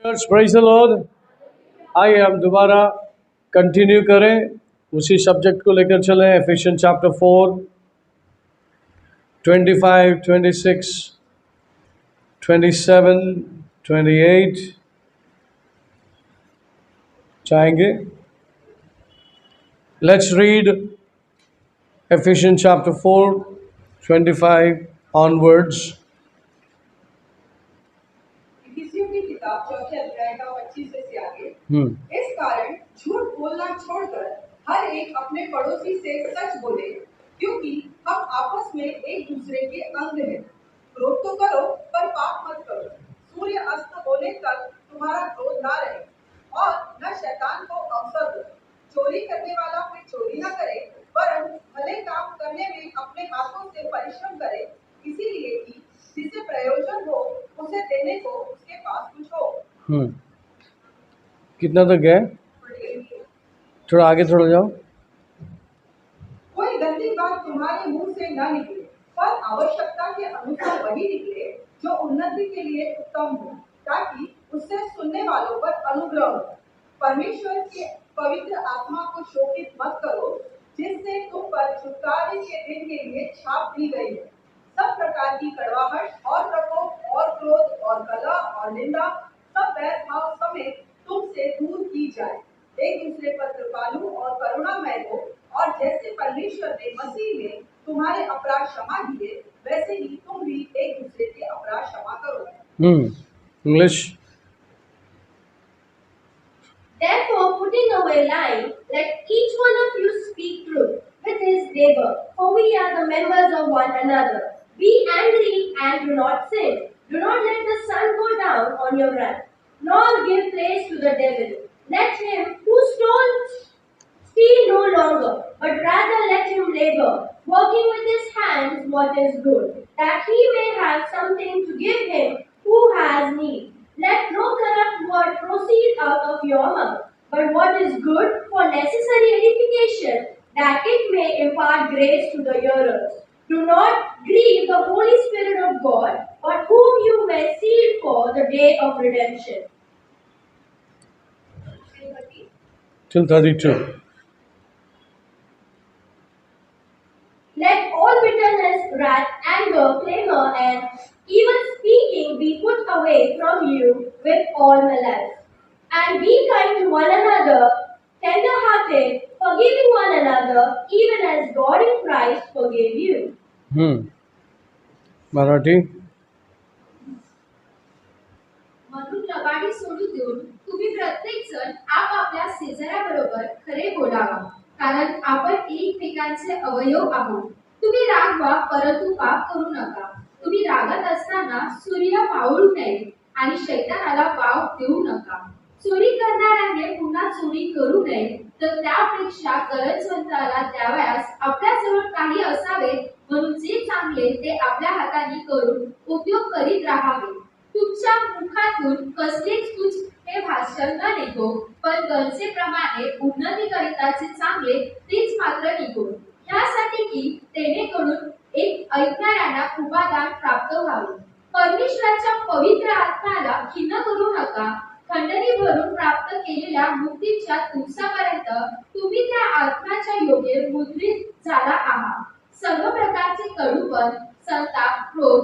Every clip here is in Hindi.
Church praise the Lord. आइए हम दोबारा कंटिन्यू करें, उसी सब्जेक्ट को लेकर चलें। एफिशिएंस चैप्टर 4 25, 26, 27, 28 चाहेंगे। Let's read Ephesians chapter 4 25 onwards. इफिसियों की किताब चौथे अध्याय का 25 से आगे। इस कारण झूठ बोलना छोड़कर हर एक अपने पड़ोसी से सच बोले, क्योंकि हम आपस में एक दूसरे के अंग हैं। क्रोध तो करो पर पाप मत करो। सूर्य अस्त होने तक तुम्हारा क्रोध ना रहे और न शैतान को अवसर दो। चोरी करने वाला फिर चोरी न करे, वरन भले काम करने में अपने हाथों से परिश्रम करे, इसीलिए कि जिसे प्रयोजन हो उसे देने को उसके पास कुछ हो। कितना तक है? थोड़ा आगे थोड़ा जाओ। कोई गंदी बात तुम्हारे मुंह से न निकले, पर आवश्यकता के अनुसार वही निकले जो उन्नति के लिए उत्तम हो, ताकि उससे सुनने वालों पर अनुग्रह हो। परमेश्वर के पवित्र आत्मा को शोकित मत करो, जिससे तुम पर छुटकारे के दिन के लिए छाप दी गई है। सब प्रकार की कड़वाहट और प्रकोप और क्रोध और कलह और निंदा सब बैर भाव समेत तुमसे दूर की जाए। एक दूसरे पर कृपालु और करुणामय हो, और जैसे परमेश्वर ने मसीह में तुम्हारे अपराध क्षमा किए, वैसे ही तुम भी एक दूसरे के अपराध क्षमा करो। English. Therefore, putting away lying, let each one of you speak truth with his neighbor, for we are the members of one another. Be angry and do not sin. Do not let the sun go down on your wrath, nor give place to the devil. Let him who stole steal no longer, but rather let him labor, working with his hands what is good, that he may have something to give him who has need. Let no corrupt word proceed out of your mouth, but what is good for necessary edification, that it may impart grace to the hearers. Do not grieve the Holy Spirit of God, but whom you were sealed for the day of redemption. Till 32. Let all bitterness, wrath, anger, clamor, and evil speaking be put away from you with all malice. And be kind to one another, tender-hearted, forgiving one another, even as God in Christ forgave you. Marathi. म्हणून लबाडी सोडून देऊन तुम्ही प्रत्येक जण आपापल्या शेजाऱ्याबरोबर खरे बोलावा, कारण आपण एकमेकांचे अवयव आहोत. तुम्ही रागवा, परंतु पाप करू नका. तुम्ही रागत असताना सूर्य मावळू नये आणि शैतानाला वाव देऊ नका. चोरी करणाऱ्याने पुन्हा चोरी करू नये, तर त्यापेक्षा गरजवंताला द्यावयास आपल्याजवळ काही असावे, म्हणून जे चांगले ते आपल्या हाताने करून उद्योग करीत राहावे. तुमच्या मुखातून कसलेच तुच्छ हे भाषण न निघो, पण गरजेप्रमाणे उन्नती करिताचे चांगले तेच मात्र निघो, ह्यासाठी की तेणेकडून एक ऐकणाऱ्यांना उपादान प्राप्त व्हावे. परमेश्वराच्या पवित्र आत्म्याला खिन्न करू नका. खंडणी भरून प्राप्त केलेल्या मुक्तीच्या दिवसापर्यंत तुम्ही त्या आत्म्याच्या योगे मुद्रित झाला आहात. सर्व प्रकारचे कडूपण, संताप, क्रोध,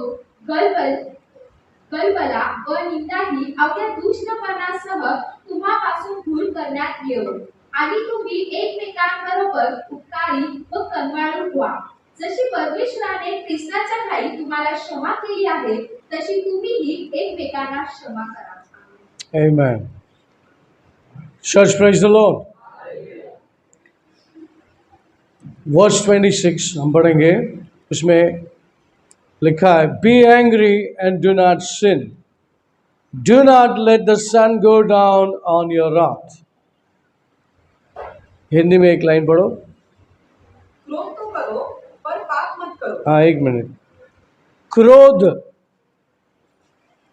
गलबला व निंदाही आपल्या दुष्टपणासह तुम्हापासून दूर करण्यात येऊ, आणि तुम्ही एकमेकांबरोबर उपकारी व कनवाळू व्हा. जशी परमेश्वराने ख्रिस्ताच्या ठायी तुम्हाला क्षमा केली आहे, तशी तुम्हीही एकमेकांना क्षमा करा. Amen. Church, praise the Lord. Verse 26 हम पढ़ेंगे, उसमें लिखा है, Be angry and do not sin. Do not let the sun go down on your wrath. Hindi में एक लाइन पढ़ो। क्रोध तो करो पर पाप मत करो। हाँ, एक मिनट। क्रोध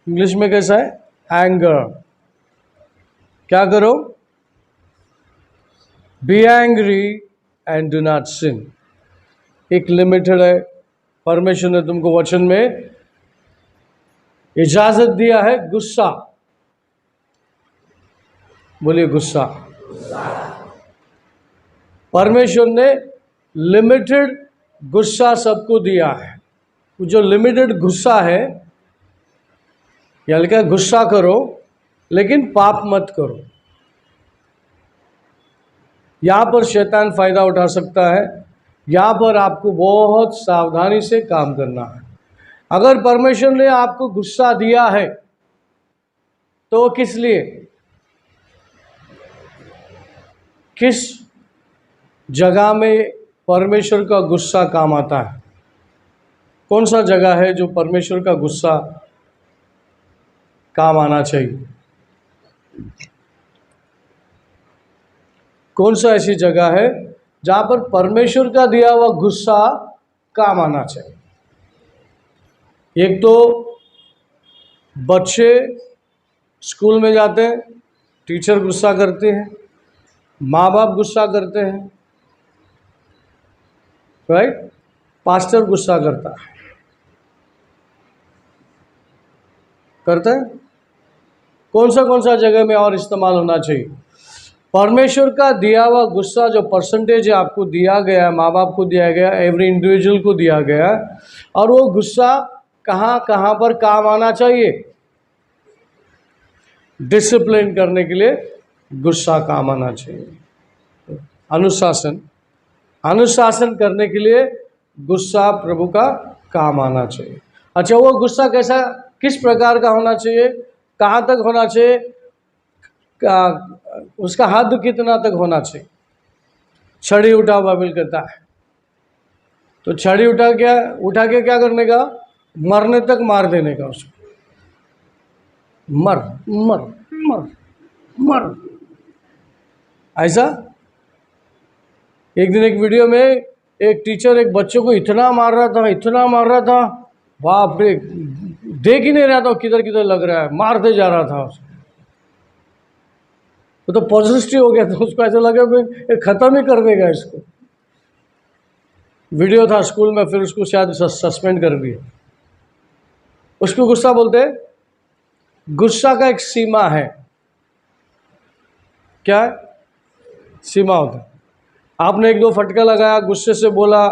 इंग्लिश में कैसा है? एंगर। क्या करो? Be angry and do not sin. एक लिमिटेड है। परमेश्वर ने तुमको वचन में इजाजत दिया है गुस्सा बोलिए गुस्सा। परमेश्वर ने लिमिटेड गुस्सा सबको दिया है। वो जो लिमिटेड गुस्सा है, या लिखा गुस्सा करो लेकिन पाप मत करो। यहाँ पर शैतान फायदा उठा सकता है। यहाँ पर आपको बहुत सावधानी से काम करना है। अगर परमेश्वर ने आपको गुस्सा दिया है तो किस लिए, किस जगह में परमेश्वर का गुस्सा काम आता है? कौन सा जगह है जो परमेश्वर का गुस्सा काम आना चाहिए? कौन सा ऐसी जगह है जहां पर परमेश्वर का दिया हुआ गुस्सा काम आना चाहिए? एक तो बच्चे स्कूल में जाते हैं, टीचर गुस्सा करते हैं, माँ बाप गुस्सा करते हैं, राइट? पास्टर गुस्सा करता है, करता है। कौन सा जगह में और इस्तेमाल होना चाहिए? परमेश्वर का दिया हुआ गुस्सा जो परसेंटेज है आपको दिया गया है, माँ बाप को दिया गया, एवरी इंडिविजुअल को दिया गया, और वो गुस्सा कहाँ कहाँ पर काम आना चाहिए? डिसिप्लिन करने के लिए गुस्सा काम आना चाहिए। अनुशासन करने के लिए गुस्सा प्रभु का काम आना चाहिए। अच्छा, वो गुस्सा कैसा, किस प्रकार का होना चाहिए, कहाँ तक होना चाहिए, उसका हद कितना तक होना चाहिए? छड़ी उठा बाइबल कहता है, तो छड़ी उठा के क्या करने का? मरने तक मार देने का उसको। मर मर मर मर, ऐसा। एक दिन एक वीडियो में एक टीचर एक बच्चे को इतना मार रहा था, बाप रे, देख ही नहीं रहा था किधर किधर लग रहा है, मारते जा रहा था उसको। तो पॉजिटिव हो गया था, उसको ऐसा लगा ये ख़त्म ही कर देगा इसको। वीडियो था स्कूल में, फिर उसको शायद सस्पेंड कर दिया। उसको गुस्सा बोलते हैं। गुस्सा का एक सीमा है। क्या है? सीमा होता है। आपने एक दो फटका लगाया, गुस्से से बोला,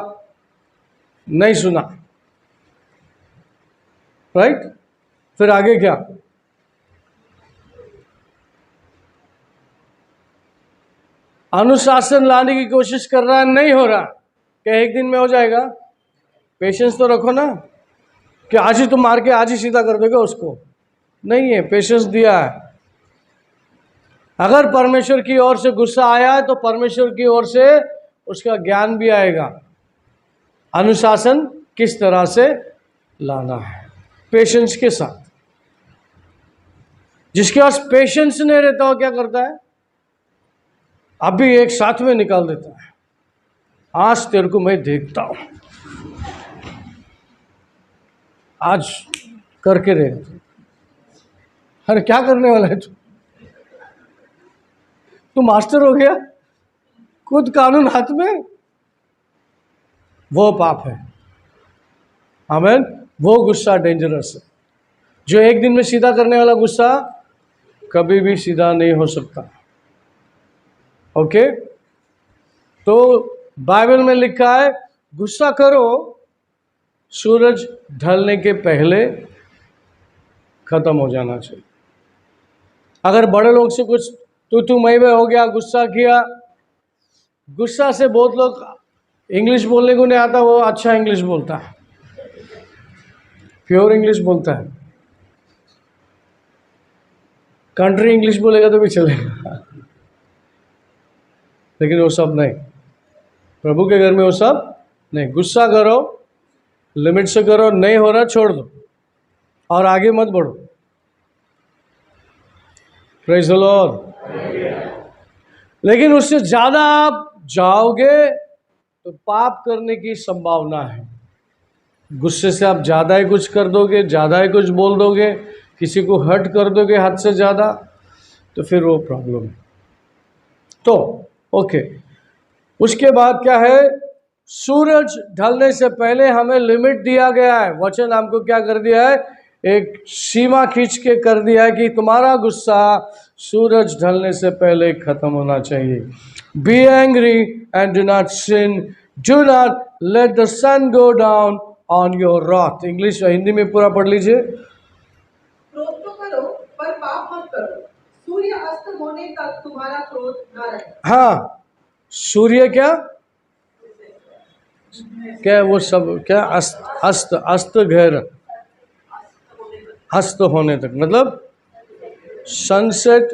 नहीं सुना, राइट? फिर आगे क्या? अनुशासन लाने की कोशिश कर रहा है, नहीं हो रहा, क्या एक दिन में हो जाएगा? पेशेंस तो रखो ना, कि आज ही तुम मार के आज ही सीधा कर दोगे उसको। नहीं है, पेशेंस दिया है। अगर परमेश्वर की ओर से गुस्सा आया है तो परमेश्वर की ओर से उसका ज्ञान भी आएगा, अनुशासन किस तरह से लाना है, पेशेंस के साथ। जिसके पास पेशेंस नहीं रहता हो क्या करता है? अभी एक साथ में निकाल देता है, आज तेरे को मैं देखता हूं, आज करके रहे। अरे क्या करने वाला है तू मास्टर हो गया, खुद कानून हाथ में, वो पाप है। आमीन। वो गुस्सा डेंजरस है। जो एक दिन में सीधा करने वाला गुस्सा कभी भी सीधा नहीं हो सकता। ओके, तो बाइबल में लिखा है गुस्सा करो सूरज ढलने के पहले खत्म हो जाना चाहिए। अगर बड़े लोग से कुछ तू मैं हो गया, गुस्सा किया, गुस्सा से बहुत लोग इंग्लिश बोलने को नहीं आता, वो अच्छा इंग्लिश बोलता है, प्योर इंग्लिश बोलता है। कंट्री इंग्लिश बोलेगा तो भी चलेगा, लेकिन वो सब नहीं। प्रभु के घर में वो सब नहीं। गुस्सा करो, लिमिट से करो, नहीं हो रहा छोड़ दो और आगे मत बढ़ो। Praise the Lord. लेकिन उससे ज़्यादा आप जाओगे तो पाप करने की संभावना है। गुस्से से आप ज़्यादा ही कुछ कर दोगे, ज़्यादा ही कुछ बोल दोगे, किसी को हर्ट कर दोगे हद से ज़्यादा, तो फिर वो प्रॉब्लम है। तो ओके, उसके बाद क्या है? सूरज ढलने से पहले हमें लिमिट दिया गया है। वचन हमको क्या कर दिया है? एक सीमा खींच के कर दिया है कि तुम्हारा गुस्सा सूरज ढलने से पहले खत्म होना चाहिए. Be angry and do not sin, do not let the sun go down on your wrath. English Hindi में पूरा पढ़ लीजिए. क्रोध तो करो पर पाप मत करो, सूर्य अस्त होने तक तुम्हारा क्रोध न रहे. हाँ, सूर्य क्या क्या वो सब क्या अस्त अस्त अस्त घर अस्त होने तक, मतलब सनसेट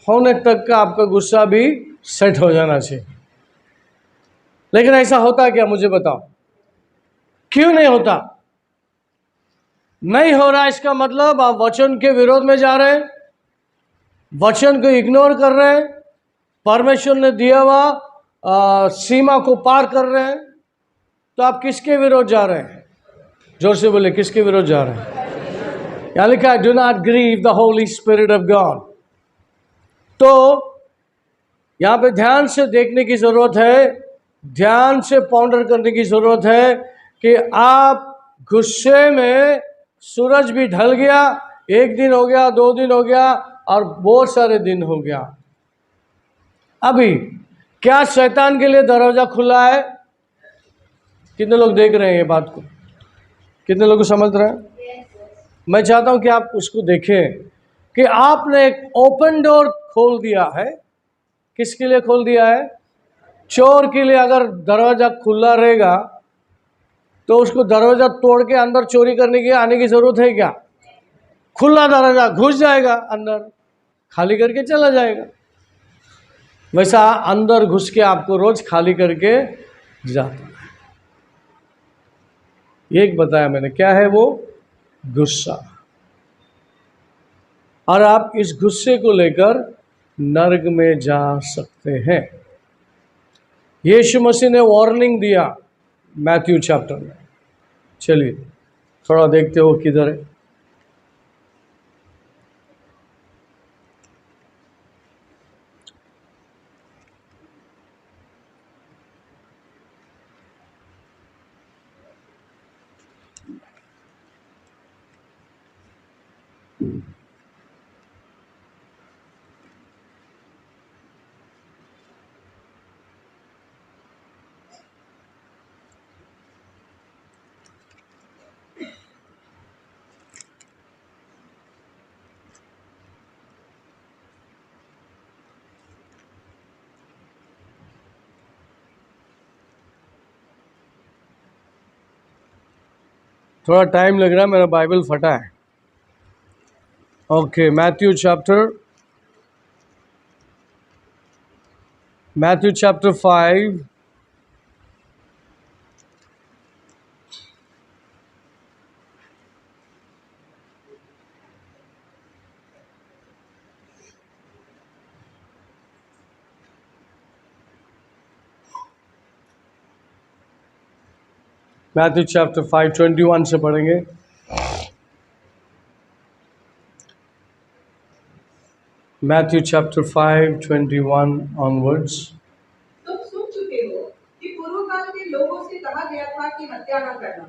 होने तक का आपका गुस्सा भी सेट हो जाना चाहिए. लेकिन ऐसा होता क्या, मुझे बताओ, क्यों नहीं होता? नहीं हो रहा, इसका मतलब आप वचन के विरोध में जा रहे हैं, वचन को इग्नोर कर रहे हैं, परमेश्वर ने दिया हुआ सीमा को पार कर रहे हैं. तो आप किसके विरोध जा रहे हैं? जोर से बोले, किसके विरोध जा रहे हैं? यहाँ लिखा है, do not grieve the Holy Spirit of God. तो यहाँ पे ध्यान से देखने की जरूरत है, ध्यान से पॉन्डर करने की जरूरत है कि आप गुस्से में सूरज भी ढल गया, एक दिन हो गया, 2 दिन हो गया और बहुत सारे दिन हो गया. अभी क्या शैतान के लिए दरवाजा खुला है? कितने लोग देख रहे हैं ये बात को? कितने लोग समझ रहे हैं? मैं चाहता हूं कि आप उसको देखें कि आपने एक ओपन डोर खोल दिया है. किसके लिए खोल दिया है? चोर के लिए. अगर दरवाजा खुला रहेगा तो उसको दरवाजा तोड़ के अंदर चोरी करने की आने की जरूरत है क्या? खुला दरवाजा, घुस जाएगा अंदर, खाली करके चला जाएगा. वैसा अंदर घुस के आपको रोज खाली करके जाता है. एक बताया मैंने, क्या है वो? गुस्सा. और आप इस गुस्से को लेकर नरक में जा सकते हैं. यीशु मसीह ने वार्निंग दिया मैथ्यू चैप्टर में. चलिए थोड़ा देखते हो किधर है. थोड़ा टाइम लग रहा है, मेरा बाइबल फटा है. Okay, Matthew chapter 5 Matthew chapter 5 21 से पढ़ेंगे. Matthew chapter 5 21 onwards. तुम सुन चुके हो कि पूर्व काल के लोगों से कहा गया था कि हत्या न करना,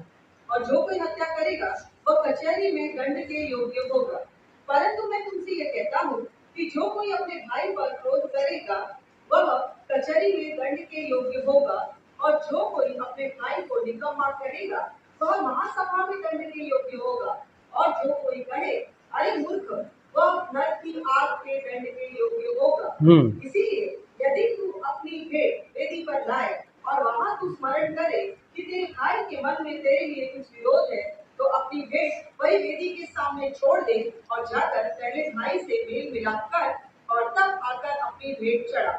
और जो कोई हत्या करेगा वह कचहरी में दंड के योग्य होगा. परंतु मैं तुमसे यह कहता हूँ कि जो कोई अपने भाई पर क्रोध करेगा वह कचहरी में दंड के योग्य होगा, और जो कोई अपने भाई को निकम्मा करेगा वह महासभा में दंड के योग्य होगा. और जो कोई कहे, अरे मूर्ख, वह नरक की आग के दंड के योग्य होगा. इसीलिए यदि तू अपनी भेंट वेदी पर लाए और वहां तू स्मरण करे कि तेरे भाई के मन में तेरे लिए कुछ विरोध है, तो अपनी भेंट वही वेदी के सामने छोड़ दे और जाकर पहले भाई से मेल मिलाप कर और तब आकर अपनी भेंट चढ़ा.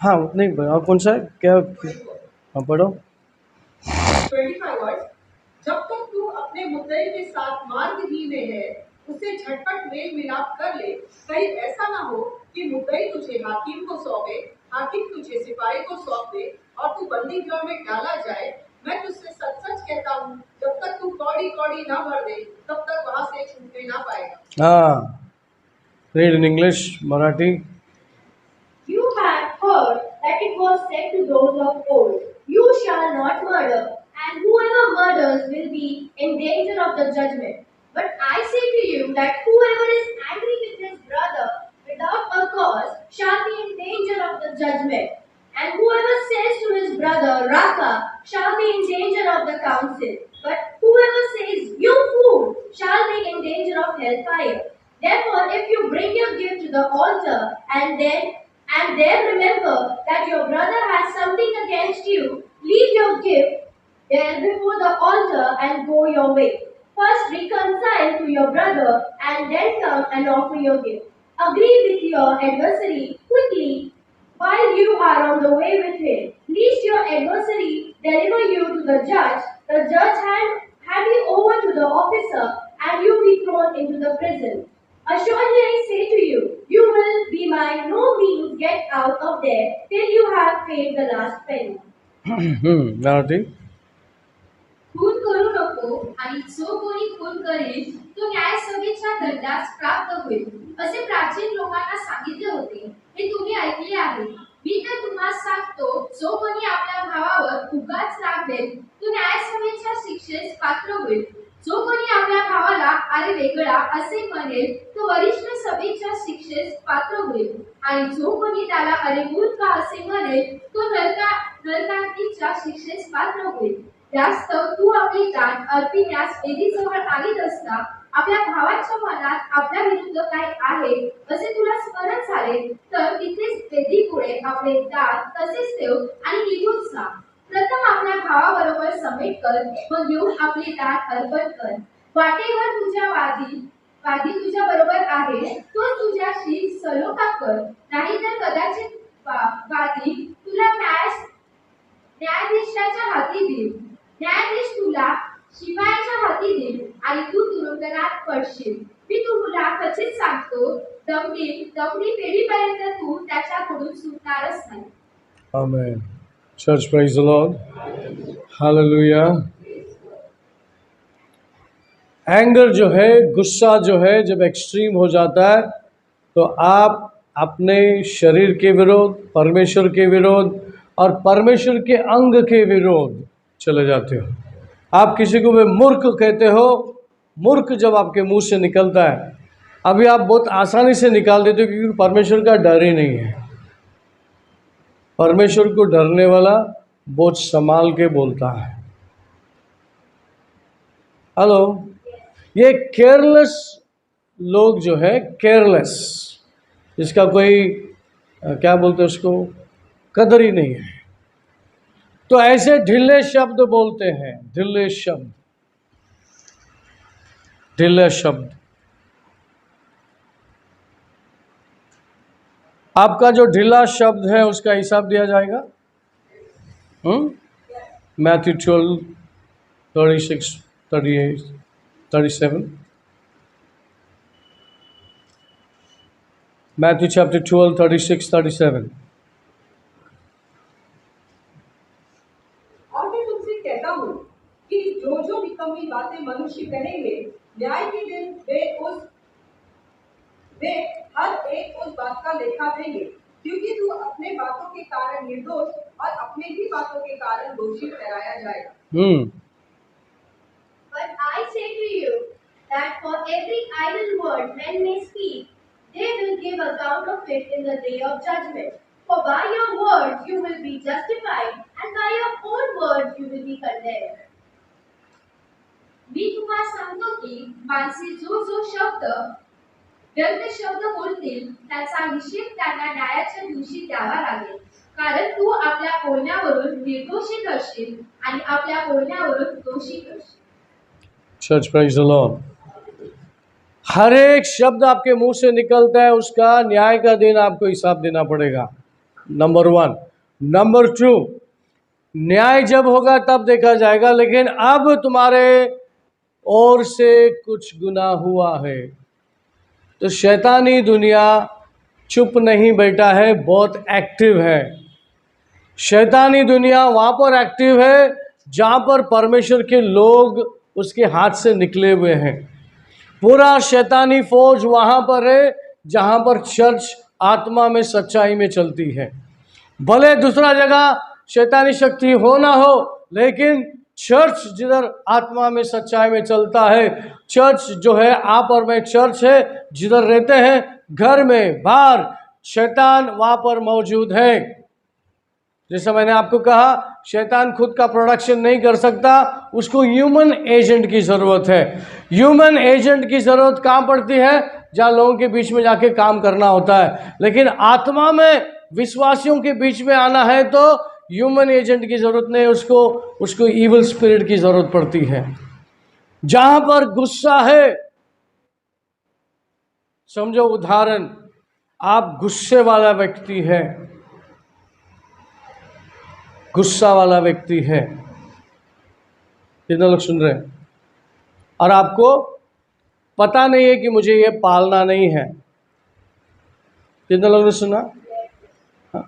हाँ नहीं, और कौन सा है? क्या? हाँ पढ़ो. 25 वर्ष. जब तक तू अपने मुद्दई के साथ मार्ग ही में है, उसे झटपट मेल मिलाप कर ले. कहीं ऐसा ना हो कि मुद्दई तुझे हाकिम को सौंपे, हाकिम तुझे सिपाही को सौंप दे और तू बंदी गृह में डाला जाए. मैं तुझसे सच सच कहता हूँ, जब तक तू कौड़ी कौड़ी ना भर दे तब तक वहां से छूटने ना पाएगा. हाँ, read in English, Marathi. You have heard that it was said to those of old, You shall not murder, and and whoever murders will be in danger of the judgment. But I say to you that whoever is angry with his brother without a cause shall be in danger of the judgment. And whoever says to his brother, Raka, shall be in danger of the council. But whoever says, You fool, shall be in danger of hellfire. Therefore, if you bring your gift to the altar and then remember that your brother has something against you, leave your gift there before the altar and go your way. First reconcile to your brother and then come and offer your gift. Agree with your adversary quickly while you are on the way with him, lest your adversary deliver you to the judge hand you over to the officer, and you be thrown into the prison. Assuredly I say to you, you will be by no means get out of there till you have paid the last penny. Narati. खून करू नको आणि जो कोणी खून करेल तो न्यायसभेच्या दंडास प्राप्त होईल असे प्राचीन लोकांना सांगितले होते. हे तुम्ही ऐकले आहे. मी तर तुम्हाला सांगतो, जो कोणी आपल्या भावावर उगाच रागवेल तो न्यायसभेच्या शिक्षेस पात्र होईल. जो कोणी आपल्या भावाला अरे वेगळा असे म्हणेल तो वरिष्ठ सभेच्या शिक्षेस पात्र होईल. आणि जो कोणी त्याला अरे मूर्ख असे म्हणेल तो नरकाग्नीच्या शिक्षेस पात्र होईल. त्यास्तव तू आपली दान अर्पिण्यास वेदीजवळ आलीत असता आपल्या भावाच्या मनात आपल्या विरुद्ध काय आहे असे तुला स्मरण झाले तर तिथेच वेदीपुढे आपले दान तसेच ठेव आणि निघून जा. प्रथम आपल्या भावाबरोबर समेट कर, मग येऊन आपले दान अर्पण कर. वाटेवर तुझ्या वादी तुझ्या बरोबर आहे तो तुझ्याशी सलोखा कर, नाहीतर कदाचित वादी तुला न्यायाधीशाच्या हाती देईल. न्यायाधीश तुला शिपायाच्या हाती देईल आणि तू तुरुंगात पडशील. मी तुला खचित सांगतो, दमडी पेढीपर्यंत तू त्याच्याकडून सुटणारच नाही. Amen. Church, praise the Lord. Hallelujah. Anger जो है, गुस्सा जो है, जब एक्सट्रीम हो जाता है तो आप अपने शरीर के विरोध, परमेश्वर के विरोध और परमेश्वर के अंग के विरोध चले जाते हो. आप किसी को भी मूर्ख कहते हो. मूर्ख जब आपके मुंह से निकलता है, अभी आप बहुत आसानी से निकाल देते हो क्योंकि परमेश्वर का डर ही नहीं है. परमेश्वर को डरने वाला बहुत संभाल के बोलता है. हेलो. ये केयरलेस लोग जो है, केयरलेस, जिसका कोई क्या बोलते हैं उसको, कदर ही नहीं है, तो ऐसे ढिल्ले शब्द बोलते हैं. ढिल्ले शब्द, ढिल्ले शब्द. आपका जो ढीला शब्द है उसका हिसाब दिया जाएगा. मैथ्यू 12, 36, 38, 37. Matthew chapter 12, 36, 37. और मैं तुमसे कहता हूँ कि जो निकम्मी बातें मनुष्य कहेंगे, न्याय के दिन वे हर एक उस बात का लेखा देंगे, क्योंकि तू अपने बातों के कारण निर्दोष और अपने ही बातों के कारण दोषी ठहराया जाएगा. But I say to you that for every idle word men may speak, they will give account of it in the day of judgment. For by your words you will be justified, and by your own words you will be condemned. मी तुम्हाला सांगतो की माणसे जो शब्द व्यर्थ शब्द बोलतील त्याचा हिशेब त्यांना न्यायाच्या दिवशी द्यावा लागेल. कारण तू आपल्या बोलण्यावरून निर्दोषी ठरशील आणि आपल्या बोलण्यावरून दोषी ठरशील. Church, praise the Lord. हर एक शब्द आपके मुंह से निकलता है, उसका न्याय का दिन आपको हिसाब देना पड़ेगा. नंबर 1. नंबर 2, न्याय जब होगा तब देखा जाएगा, लेकिन अब तुम्हारे ओर से कुछ गुनाह हुआ है तो शैतानी दुनिया चुप नहीं बैठा है, बहुत एक्टिव है. शैतानी दुनिया वहाँ पर एक्टिव है जहाँ पर परमेश्वर के लोग उसके हाथ से निकले हुए हैं. पूरा शैतानी फौज वहाँ पर है जहाँ पर चर्च आत्मा में सच्चाई में चलती है. भले दूसरा जगह शैतानी शक्ति हो ना हो, लेकिन चर्च जिधर आत्मा में सच्चाई में चलता है, चर्च जो है आप और मैं चर्च है, जिधर रहते हैं घर में बाहर शैतान वहां पर मौजूद है। जैसा मैंने आपको कहा, शैतान खुद का प्रोडक्शन नहीं कर सकता, उसको ह्यूमन एजेंट की जरूरत है। ह्यूमन एजेंट की जरूरत कहाँ पड़ती है? जहाँ लोगों के बीच में जाके काम करना होता है। लेकिन आत्मा में विश्वासियों के बीच में आना है तो ह्यूमन एजेंट की जरूरत नहीं, उसको इविल स्पिरिट की जरूरत पड़ती है। जहां पर गुस्सा है, समझो उदाहरण, आप गुस्से वाला व्यक्ति है, गुस्सा वाला व्यक्ति है, कितने लोग सुन रहे हैं? और आपको पता नहीं है कि मुझे ये पालना नहीं है, कितने लोगों ने सुना? हाँ।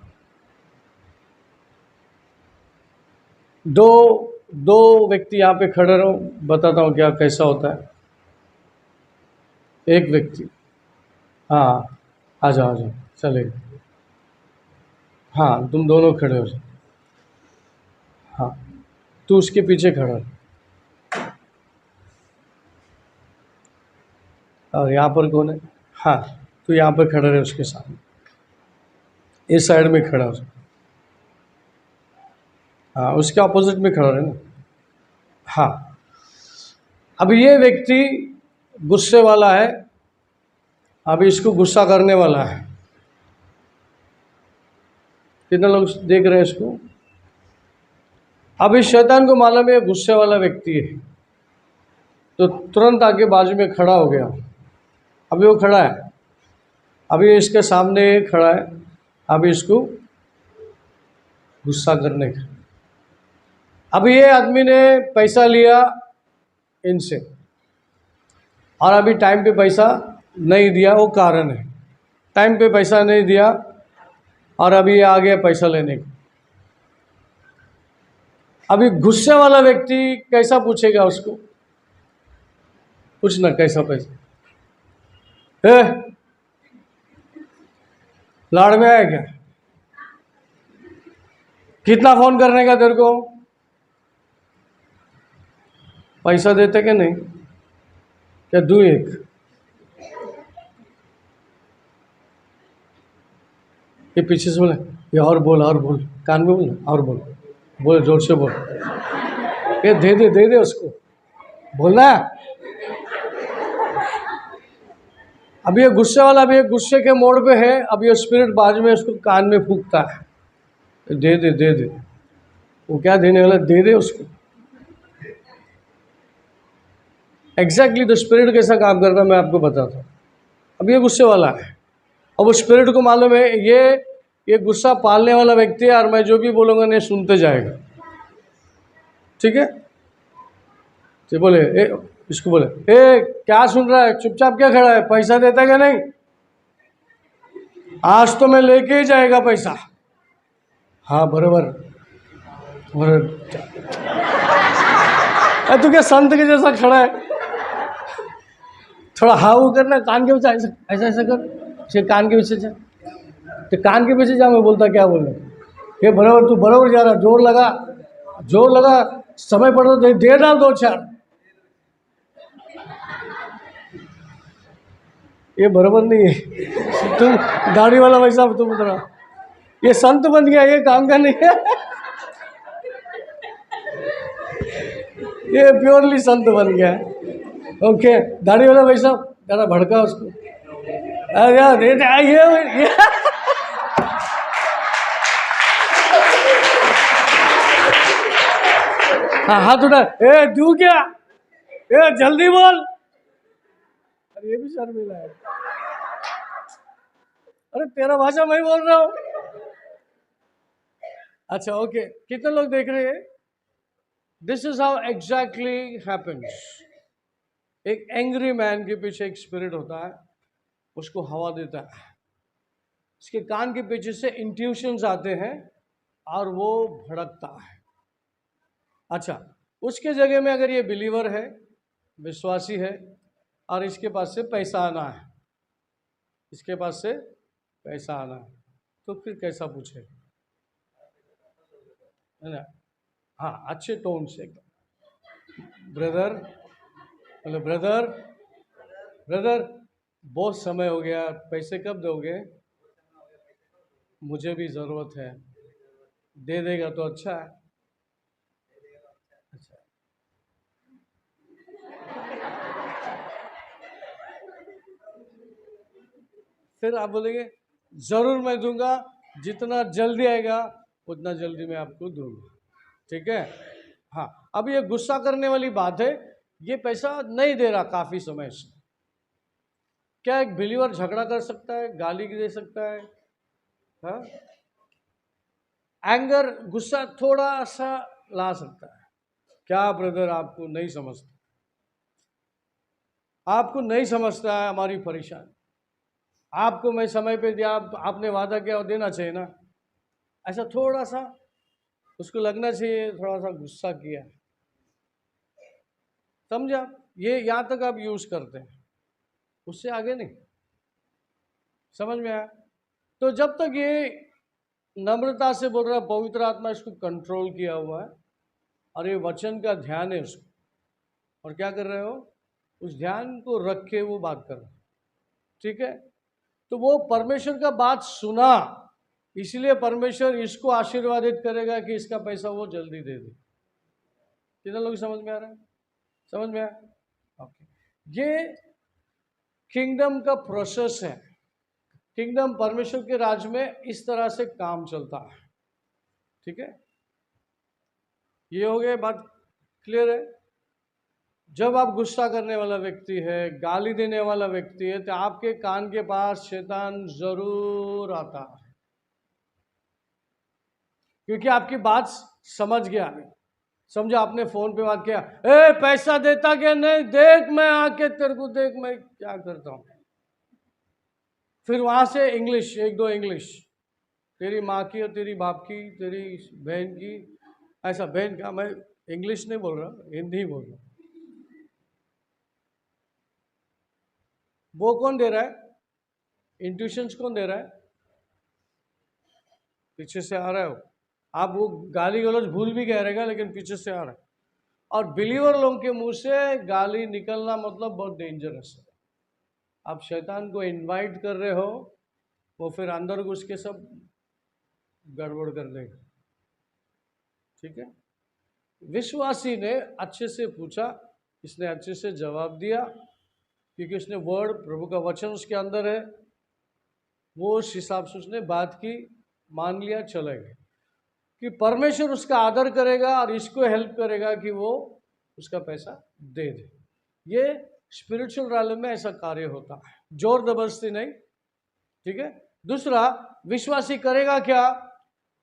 दो व्यक्ति यहाँ पे खड़े रहो, बताता हूँ क्या कैसा होता है। एक व्यक्ति, हाँ आ जाओ चलेगा। हाँ तुम दोनों खड़े हो जाओ। हाँ तू उसके पीछे खड़ा है, और यहाँ पर कौन है? हाँ तू यहाँ पर खड़ा रहे उसके सामने, इस साइड में खड़ा हो। हाँ उसके ऑपोजिट में खड़ा रहे ना। हाँ अब ये व्यक्ति गुस्से वाला है, अभी इसको गुस्सा करने वाला है। कितने लोग देख रहे हैं इसको? अभी शैतान को मालूम है गुस्से वाला व्यक्ति है, तो तुरंत आके बाजू में खड़ा हो गया। अभी वो खड़ा है, अभी इसके सामने खड़ा है, अभी इसको गुस्सा करने का। अभी ये आदमी ने पैसा लिया इनसे, और अभी टाइम पे पैसा नहीं दिया, वो कारण है। टाइम पे पैसा नहीं दिया और अभी ये आ गया पैसा लेने को। अभी गुस्से वाला व्यक्ति कैसा पूछेगा उसको? पूछना कैसा पैसा? लाड़ में आया क्या? कितना फोन करने का तेरे को? पैसा देते कि नहीं? क्या दूं एक? ये पीछे से बोले, ये और बोल, कान में बोल, और बोल जोर से बोल। ये दे दे उसको, बोलना। अब ये गुस्से वाला भी गुस्से के मोड़ पे है, अब ये स्पिरिट बाजू में उसको कान में फूंकता है, दे दे। वो क्या देने वाला? दे दे उसको। एग्जैक्टली द स्पिरिट कैसा काम करता है मैं आपको बताता हूँ। अब ये गुस्से वाला है, अब उस स्पिरिट को मालूम है ये गुस्सा पालने वाला व्यक्ति है, और मैं जो भी बोलूँगा नहीं सुनते जाएगा। ठीक है? तो बोले इसको बोले, क्या सुन रहा है? चुपचाप क्या खड़ा है? पैसा देता क्या नहीं? आज तो मैं लेके ही जाएगा पैसा। हाँ बराबर। तू क्या संत के जैसा खड़ा है? थोड़ा हाउ करना, कान के पीछे ऐसा कर, कान के पीछे जा, तो कान के पीछे जा। मैं बोलता क्या बोल रहा? ये बराबर, तू बराबर जा रहा, जोर लगा, समय पड़ तो दे डाल 2-4। ये बराबर नहीं है। तुम गाड़ी वाला भाई साहब, तुम उतरा, ये संत बन गया, ये काम का नहीं है। ये प्योरली संत बन गया है। ओके, दाढ़ी वाला भाई साहब जरा भड़का उसको। ये हाँ हाथ उठा, तू क्या? जल्दी बोल। अरे ये भी शर्मिला है। अरे तेरा भाषा मैं बोल रहा हूँ। अच्छा ओके, कितने लोग देख रहे हैं? This is how exactly happens. एक एंग्री मैन के पीछे एक स्पिरिट होता है, उसको हवा देता है, उसके कान के पीछे से इंट्यूशंस आते हैं और वो भड़कता है। अच्छा, उसके जगह में अगर ये बिलीवर है, विश्वासी है, और इसके पास से पैसा आना है, इसके पास से पैसा आना है, तो फिर कैसा पूछे? है ना? हाँ, अच्छे टोन से एकदम, ब्रदर, बोले ब्रदर, ब्रदर बहुत समय हो गया, पैसे कब दोगे? मुझे भी ज़रूरत है। दे देगा तो अच्छा है। अच्छा, फिर आप बोलेंगे ज़रूर मैं दूंगा, जितना जल्दी आएगा उतना जल्दी मैं आपको दूंगा। ठीक है? हाँ, अब ये गुस्सा करने वाली बात है, ये पैसा नहीं दे रहा काफ़ी समय से। क्या एक बिलीवर झगड़ा कर सकता है, गाली दे सकता है? हाँ, एंगर, गुस्सा थोड़ा सा ला सकता है। क्या ब्रदर आपको नहीं समझता? आपको नहीं समझता है हमारी परेशानी। आपको मैं समय पे दिया, आपने वादा किया और देना चाहिए ना। ऐसा थोड़ा सा उसको लगना चाहिए, थोड़ा सा गुस्सा किया। समझा? ये यहाँ तक आप यूज करते हैं, उससे आगे नहीं। समझ में आया? तो जब तक ये नम्रता से बोल रहा है, पवित्र आत्मा इसको कंट्रोल किया हुआ है और ये वचन का ध्यान है उसको, और क्या कर रहे हो? उस ध्यान को रख के वो बात कर रहे हो। ठीक है? तो वो परमेश्वर का बात सुना, इसलिए परमेश्वर इसको आशीर्वादित करेगा कि इसका पैसा वो जल्दी दे दे। कितना लोग समझ में आ रहा है? समझ में आया? ओके, ये किंगडम का प्रोसेस है। किंगडम, परमेश्वर के राज्य में इस तरह से काम चलता है। ठीक है? ये हो गया, बात क्लियर है? जब आप गुस्सा करने वाला व्यक्ति है, गाली देने वाला व्यक्ति है, तो आपके कान के पास शैतान जरूर आता है, क्योंकि आपकी बात समझ गया है। समझो आपने फोन पे बात किया, ए पैसा देता क्या नहीं, देख मैं आके तेरे को, देख मैं क्या करता हूं। फिर वहां से इंग्लिश, एक दो इंग्लिश, तेरी माँ की और तेरी बाप की, तेरी बहन की, ऐसा बहन का, मैं इंग्लिश नहीं बोल रहा, हिंदी बोल रहा। वो कौन दे रहा है? इंट्यूशंस कौन दे रहा है? पीछे से आ रहा है वो। आप वो गाली गलौज भूल भी कह रहेगा, लेकिन पीछे से आ रहा है। और बिलीवर लोगों के मुंह से गाली निकलना मतलब बहुत डेंजरस है। आप शैतान को इनवाइट कर रहे हो, वो फिर अंदर घुस के सब गड़बड़ कर देगा। ठीक है? विश्वासी ने अच्छे से पूछा, इसने अच्छे से जवाब दिया, क्योंकि उसने वर्ड, प्रभु का वचन उसके अंदर है, वो उस हिसाब से उसने बात की, मान लिया, चले गए। कि परमेश्वर उसका आदर करेगा और इसको हेल्प करेगा कि वो उसका पैसा दे दे। ये स्पिरिचुअल रैली में ऐसा कार्य होता है, जोर जबरदस्ती नहीं। ठीक है? दूसरा, विश्वासी करेगा क्या?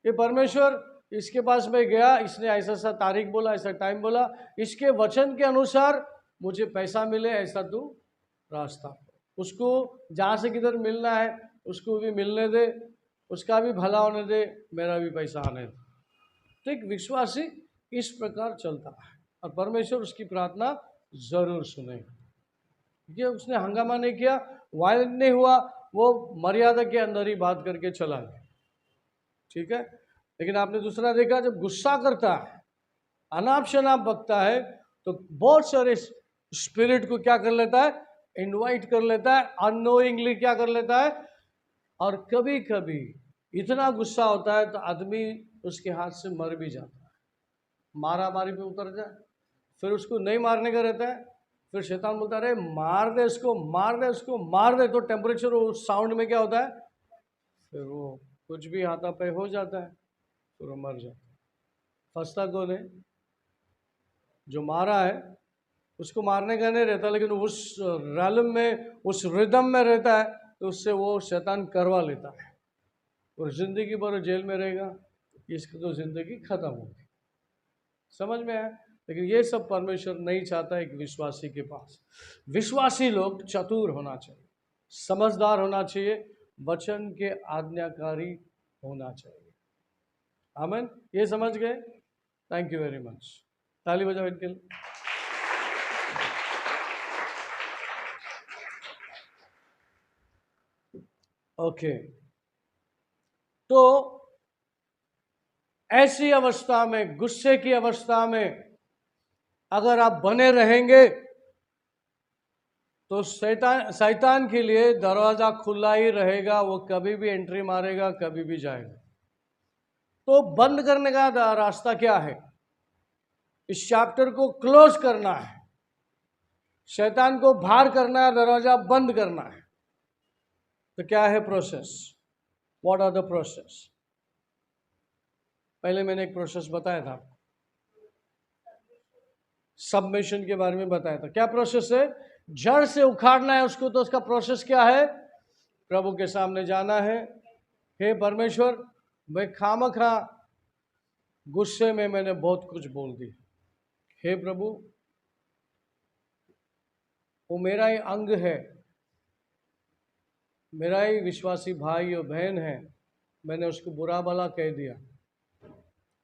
ये परमेश्वर, इसके पास मैं गया, इसने ऐसा सा तारीख बोला, ऐसा टाइम बोला, इसके वचन के अनुसार मुझे पैसा मिले, ऐसा तू रास्ता, उसको जहाँ से किधर मिलना है उसको भी मिलने दे, उसका भी भला होने दे, मेरा भी पैसा आने दे। ठीक, विश्वासी इस प्रकार चलता है और परमेश्वर उसकी प्रार्थना जरूर सुनेगा। ये उसने हंगामा नहीं किया, वायलेंट नहीं हुआ, वो मर्यादा के अंदर ही बात करके चला गया। ठीक है? लेकिन आपने दूसरा देखा, जब गुस्सा करता है, अनाप शनाप बकता है, तो बहुत सारे स्पिरिट को क्या कर लेता है? इनवाइट कर लेता है, अननोइंगली क्या कर लेता है। और कभी कभी इतना गुस्सा होता है तो आदमी उसके हाथ से मर भी जाता है, मारा मारी पे उतर जाए। फिर उसको नहीं मारने का रहता है, फिर शैतान बोलता है अरे मार दे इसको, मार दे उसको, मार दे। तो टेम्परेचर, वो साउंड में क्या होता है, फिर वो कुछ भी हाथापाई हो जाता है, फिर वो मर जाता है। फंसता कौन है? जो मारा है उसको मारने का नहीं रहता, लेकिन उस रैलम में, उस रिदम में रहता है, तो उससे वो शैतान करवा लेता है और जिंदगी भर जेल में रहेगा, इसकी तो जिंदगी खत्म होगी। समझ में आया? लेकिन ये सब परमेश्वर नहीं चाहता एक विश्वासी के पास। विश्वासी लोग चतुर होना चाहिए, समझदार होना चाहिए, वचन के आज्ञाकारी होना चाहिए। आमीन? ये समझ गए? Thank you very much. ताली बजाओ इनके लिए। ओके, तो ऐसी अवस्था में, गुस्से की अवस्था में, अगर आप बने रहेंगे तो शैतान के लिए दरवाजा खुला ही रहेगा, वो कभी भी एंट्री मारेगा, कभी भी जाएगा। तो बंद करने का रास्ता क्या है? इस चैप्टर को क्लोज करना है, शैतान को बाहर करना है, दरवाजा बंद करना है। तो क्या है process? What are the process? पहले मैंने एक प्रोसेस बताया था, सबमिशन के बारे में बताया था। क्या प्रोसेस है? जड़ से उखाड़ना है उसको। तो उसका प्रोसेस क्या है? प्रभु के सामने जाना है। हे परमेश्वर, मैं खामखा गुस्से में मैंने बहुत कुछ बोल दिया। हे प्रभु, वो मेरा ही अंग है, मेरा ही विश्वासी भाई और बहन है, मैंने उसको बुरा भला कह दिया।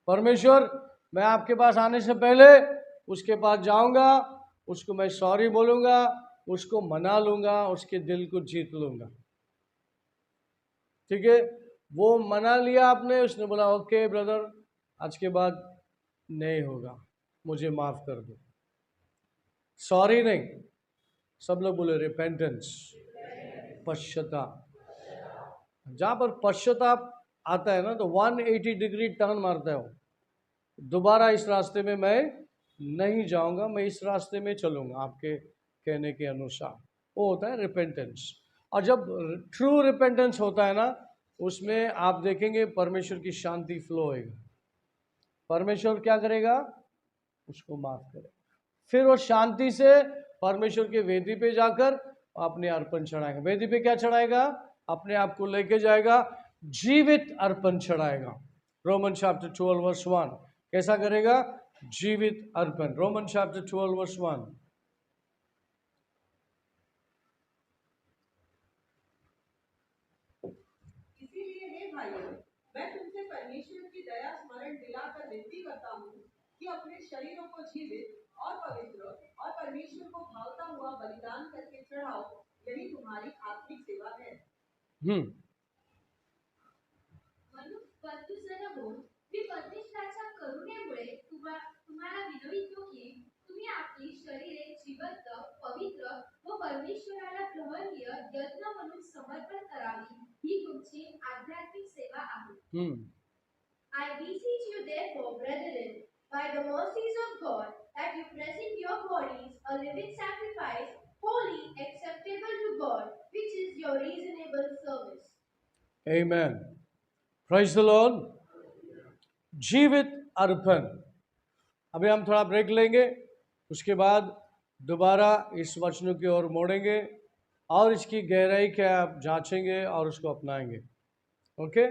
परमेश्वर, मैं आपके पास आने से पहले उसके पास जाऊंगा, उसको मैं सॉरी बोलूंगा, उसको मना लूंगा, उसके दिल को जीत लूंगा। ठीक है, वो मना लिया आपने, उसने बोला ओके ब्रदर, आज के बाद नहीं होगा, मुझे माफ कर दो। सॉरी नहीं, सब लोग बोले रिपेंटेंस, पश्चाताप। जहां पर पश्चाताप आता है ना, तो 180 डिग्री टर्न मारता है वो। दोबारा इस रास्ते में मैं नहीं जाऊंगा, मैं इस रास्ते में चलूंगा आपके कहने के अनुसार। वो होता है रिपेंटेंस। और जब ट्रू रिपेंटेंस होता है ना, उसमें आप देखेंगे परमेश्वर की शांति फ्लो होएगा। परमेश्वर क्या करेगा? उसको माफ करेगा। फिर वो शांति से परमेश्वर के वेदी पे जाकर अपने अर्पण चढ़ाएगा। वेदी पे क्या चढ़ाएगा? अपने आप को लेके जाएगा, जीवित अर्पण चढ़ाएगा। Roman chapter 12 verse 1। कैसा करेगा? जीवित अर्पण। Roman chapter 12 verse 1। इसीलिए हे भाइयों, मैं तुमसे परमेश्वर की दया स्मरण दिलाकर विनती करता हूँ कि अपने शरीरों को जीवित और पवित्र और परमेश्वर को भावता हुआ बलिदान करके चढ़ाओ, यही तुम्हारी आत्मिक सेवा है। परंतु सर्वोन, मी परमेश्वराच्या करुणेमुळे तुम्हाला विनवितो की तुम्ही आपली शरीरे जिवंत, पवित्र व परमेश्वराला ग्रहणीय यज्ञ म्हणून समर्पण करावी, ही तुमची आध्यात्मिक सेवा आहे. I beseech you therefore, brethren, by the mercies of God, that you present your bodies a living sacrifice, holy, acceptable to God, which is your reasonable service. Amen. Praise the Lord. जीवित अर्पण। अभी हम थोड़ा ब्रेक लेंगे, उसके बाद दोबारा इस वचनों की ओर मोड़ेंगे और इसकी गहराई क्या आप जांचेंगे और उसको अपनाएंगे। ओके।